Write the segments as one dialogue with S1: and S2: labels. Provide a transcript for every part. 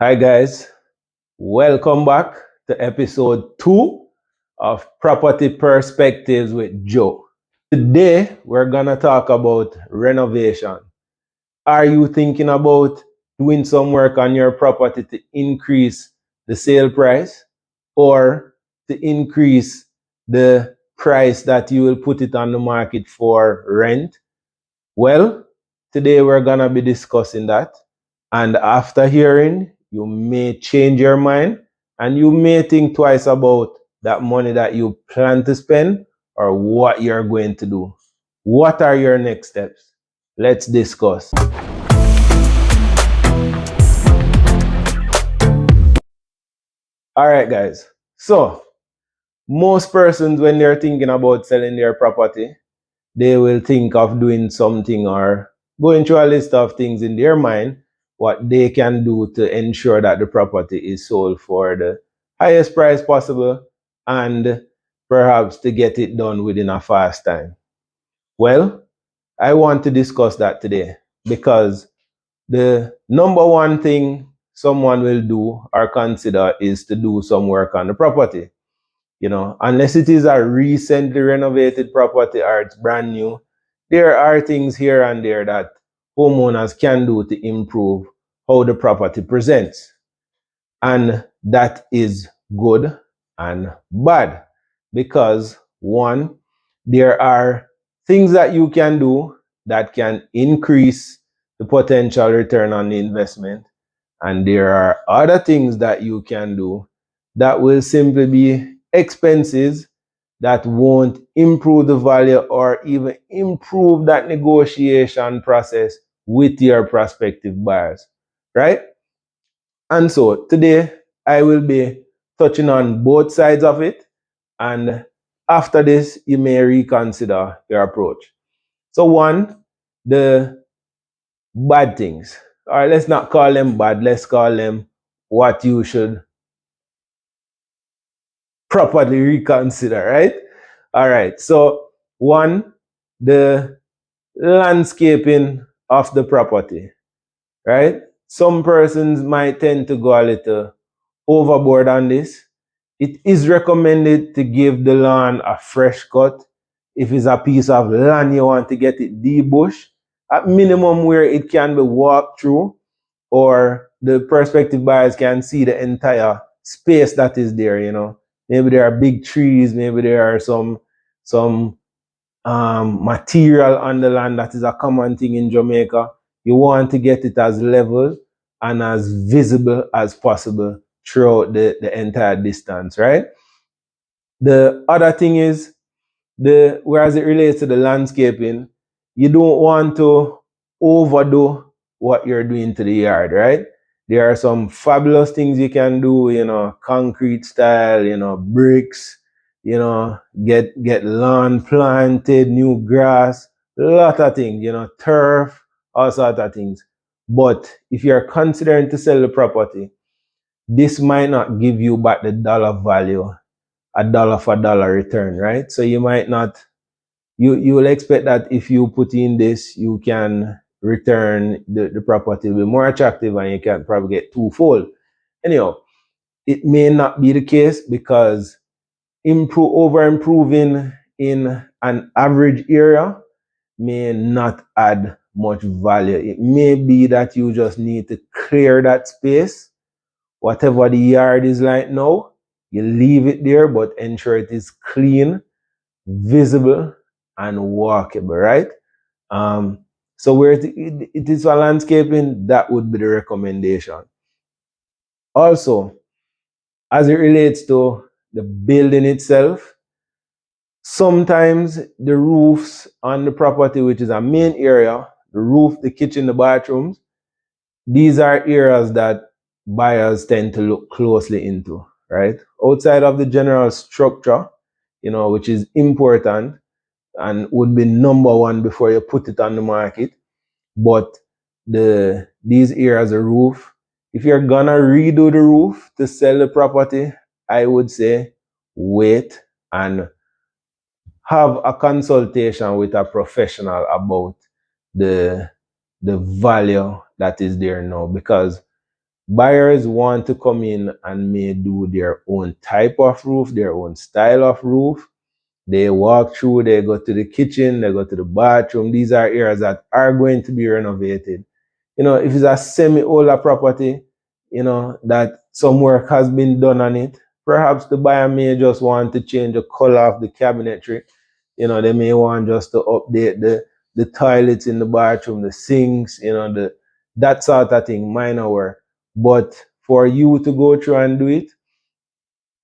S1: Hi, guys. Welcome back to episode 2 of Property Perspectives with Joe. Today, we're going to talk about renovation. Are you thinking about doing some work on your property to increase the sale price or to increase the price that you will put it on the market for rent? Well, today we're going to be discussing that. And after hearing, you may change your mind and you may think twice about that money that you plan to spend or what you're going to do. What are your next steps? Let's discuss. All right, guys. So, most persons, when they're thinking about selling their property, they will think of doing something or going through a list of things in their mind what they can do to ensure that the property is sold for the highest price possible and perhaps to get it done within a fast time. Well, I want to discuss that today because the number one thing someone will do or consider is to do some work on the property. Unless it is a recently renovated property or it's brand new, there are things here and there that homeowners can do to improve how the property presents. And that is good and bad because one, there are things that you can do that can increase the potential return on the investment. And there are other things that you can do that will simply be expenses that won't improve the value or even improve that negotiation process with your prospective buyers, right? And so today I will be touching on both sides of it. And after this, you may reconsider your approach. So, one, the bad things. All right, let's not call them bad, let's call them what you should properly reconsider, right? All right, so one, the landscaping of the property, right? Some persons might tend to go a little overboard on this. It is recommended to give the lawn a fresh cut. If it's a piece of land you want to get it debushed, at minimum where it can be walked through or the prospective buyers can see the entire space that is there. Maybe there are big trees, maybe there are some material on the land that is a common thing in Jamaica. You want to get it as level and as visible as possible throughout the entire distance, right? The other thing is whereas it relates to the landscaping, you don't want to overdo what you're doing to the yard, right? There are some fabulous things you can do, concrete style, bricks, get lawn planted, new grass, a lot of things, turf, all sorts of things. But if you're considering to sell the property, this might not give you back the dollar value, a dollar for dollar return, right? So you might not, you will expect that if you put in this, you can return the property will be more attractive and you can probably get twofold. Anyhow, it may not be the case because over improving in an average area may not add much value. It may be that you just need to clear that space. Whatever the yard is like now, you leave it there, but ensure it is clean, visible, and walkable, right? So where it is for landscaping, that would be the recommendation. Also, as it relates to the building itself, sometimes the roofs on the property, which is a main area, the roof, the kitchen, the bathrooms, these are areas that buyers tend to look closely into, right? Outside of the general structure, which is important and would be number one before you put it on the market. But these areas of roof, if you're gonna redo the roof to sell the property, I would say wait and have a consultation with a professional about the the value that is there now, because buyers want to come in and may do their own type of roof, their own style of roof. They walk through, they go to the kitchen, they go to the bathroom. These are areas that are going to be renovated. If it's a semi-older property, that some work has been done on it, perhaps the buyer may just want to change the color of the cabinetry. They may want just to update the toilets in the bathroom, the sinks, that sort of thing, minor work. But for you to go through and do it,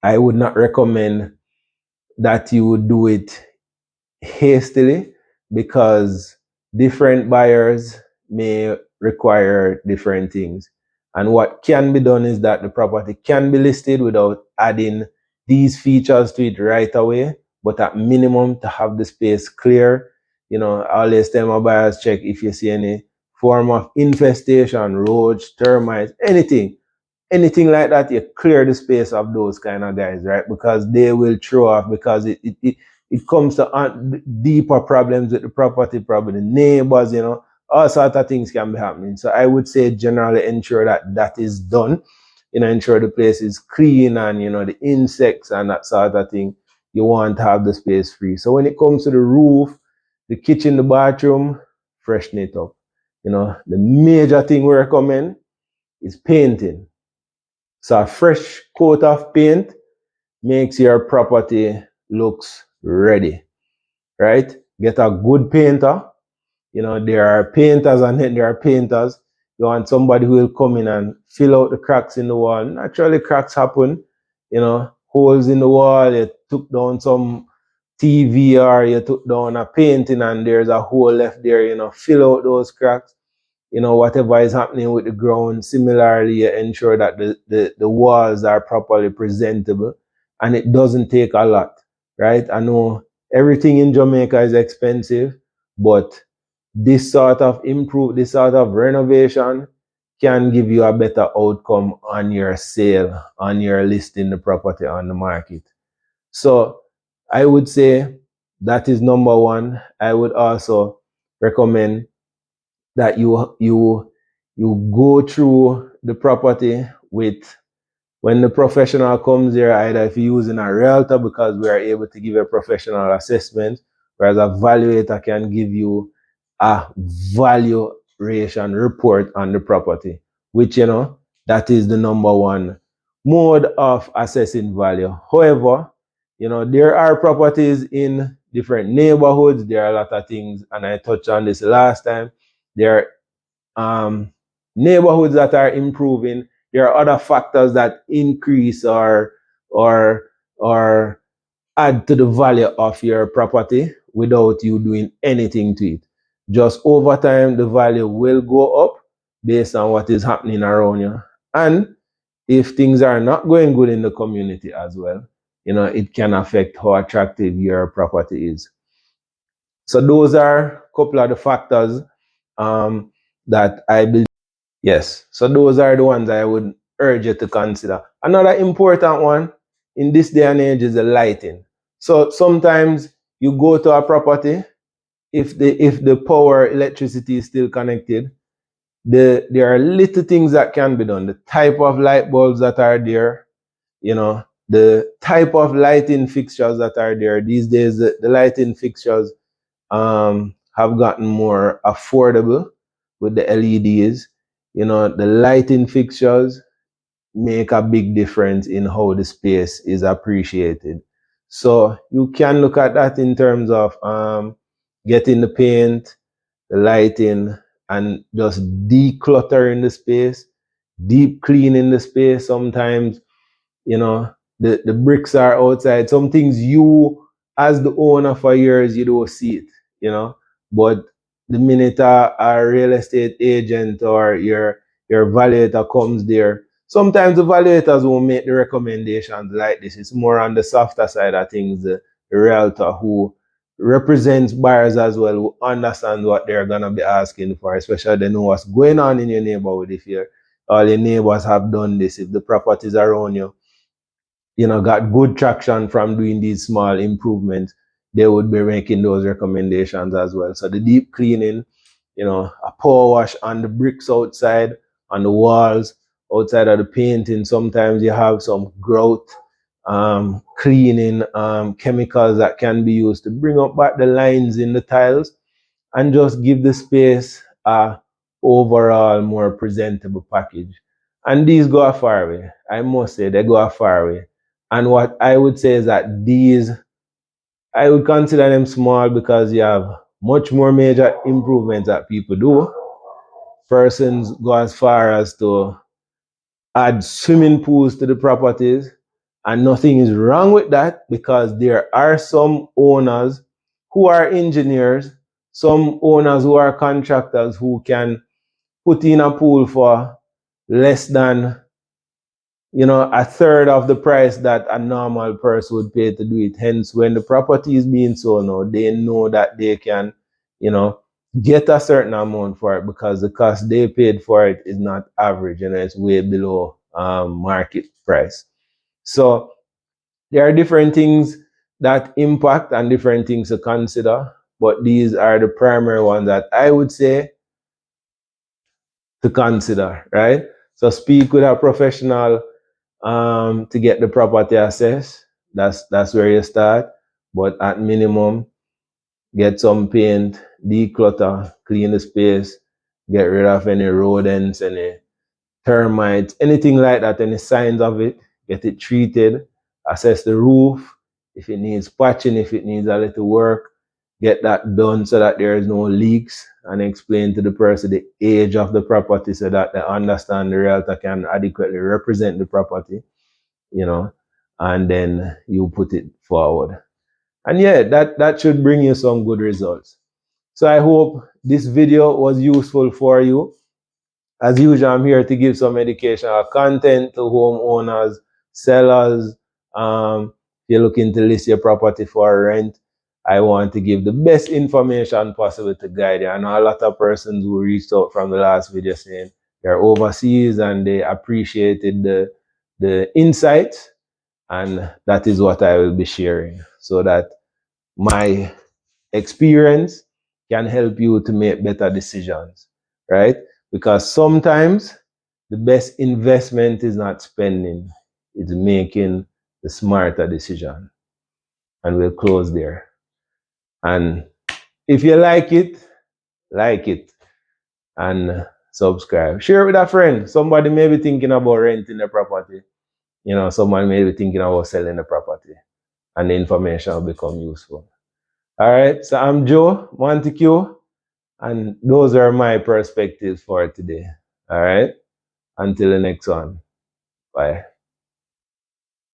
S1: I would not recommend that you would do it hastily, because different buyers may require different things. And what can be done is that the property can be listed without adding these features to it right away, but at minimum to have the space clear. I always tell my buyers, check if you see any form of infestation, roaches, termites, anything like that, you clear the space of those kind of guys, right? Because they will throw off, because it comes to deeper problems with the property, probably the neighbors, all sorts of things can be happening. So I would say generally ensure that is done, ensure the place is clean, and, the insects and that sort of thing, you want to have the space free. So when it comes to the roof, the kitchen, the bathroom, freshen it up. The major thing we recommend is painting. So a fresh coat of paint makes your property looks ready, right? Get a good painter. There are painters and then there are painters. You want somebody who will come in and fill out the cracks in the wall. Naturally, cracks happen. Holes in the wall. You took down some TV, or you took down a painting and there's a hole left there. Fill out those cracks. Whatever is happening with the ground. Similarly, you ensure that the walls are properly presentable, and it doesn't take a lot, right? I know everything in Jamaica is expensive, but this sort of renovation can give you a better outcome on your sale, on your listing the property on the market. So I would say that is number one. I would also recommend that you go through the property with, when the professional comes there, either if you're using a realtor, because we are able to give a professional assessment, whereas a valuator can give you a valuation report on the property, which, that is the number one mode of assessing value. However, there are properties in different neighborhoods. There are a lot of things, and I touched on this last time. There neighborhoods that are improving. There are other factors that increase or or add to the value of your property without you doing anything to it. Just over time, the value will go up based on what is happening around you. And if things are not going good in the community as well, it can affect how attractive your property is. So those are a couple of the factors that I believe. Yes. So those are the ones I would urge you to consider. Another important one in this day and age is the lighting. So sometimes you go to a property, if the power electricity is still connected, there are little things that can be done. The type of light bulbs that are there, the type of lighting fixtures that are there. These days, the lighting fixtures have gotten more affordable with the LEDs. The lighting fixtures make a big difference in how the space is appreciated. So you can look at that in terms of getting the paint, the lighting, and just decluttering the space, deep cleaning the space. Sometimes, the bricks are outside. Some things you, as the owner for years, you don't see it, but the minute a real estate agent or your valuator comes there, sometimes the valuators won't make the recommendations like this. It's more on the softer side of things. The realtor who represents buyers as well, who understands what they're gonna be asking for, especially they know what's going on in your neighborhood. If all your neighbors have done this, if the properties around you, got good traction from doing these small improvements, they would be making those recommendations as well. So the deep cleaning, a power wash on the bricks outside, on the walls, outside of the painting, sometimes you have some growth cleaning chemicals that can be used to bring up back the lines in the tiles and just give the space a overall more presentable package. And these go a far way. I must say they go a far way. And what I would say is that these, I would consider them small because you have much more major improvements that people do. Persons go as far as to add swimming pools to the properties, and nothing is wrong with that because there are some owners who are engineers, some owners who are contractors who can put in a pool for less than a third of the price that a normal person would pay to do it. Hence, when the property is being sold now, they know that they can, you know, get a certain amount for it because the cost they paid for it is not average and it's way below market price. So there are different things that impact and different things to consider, but these are the primary ones that I would say to consider, right? So speak with a professional to get the property assessed. That's where you start. But at minimum, get some paint, declutter, clean the space, get rid of any rodents, any termites, anything like that, any signs of it, get it treated, assess the roof, if it needs patching, if it needs a little work, get that done so that there is no leaks, and explain to the person the age of the property so that they understand the realtor can adequately represent the property, and then you put it forward. And yeah, that should bring you some good results. So I hope this video was useful for you. As usual, I'm here to give some educational content to homeowners, sellers. If you're looking to list your property for rent, I want to give the best information possible to guide you. I know a lot of persons who reached out from the last video saying they're overseas and they appreciated the insights, and that is what I will be sharing so that my experience can help you to make better decisions, right? Because sometimes the best investment is not spending, it's making the smarter decision. And we'll close there. And if you like it and subscribe. Share it with a friend. Somebody may be thinking about renting the property. Someone may be thinking about selling the property. And the information will become useful. All right. So I'm Joe Montaque. And those are my perspectives for today. All right. Until the next one. Bye.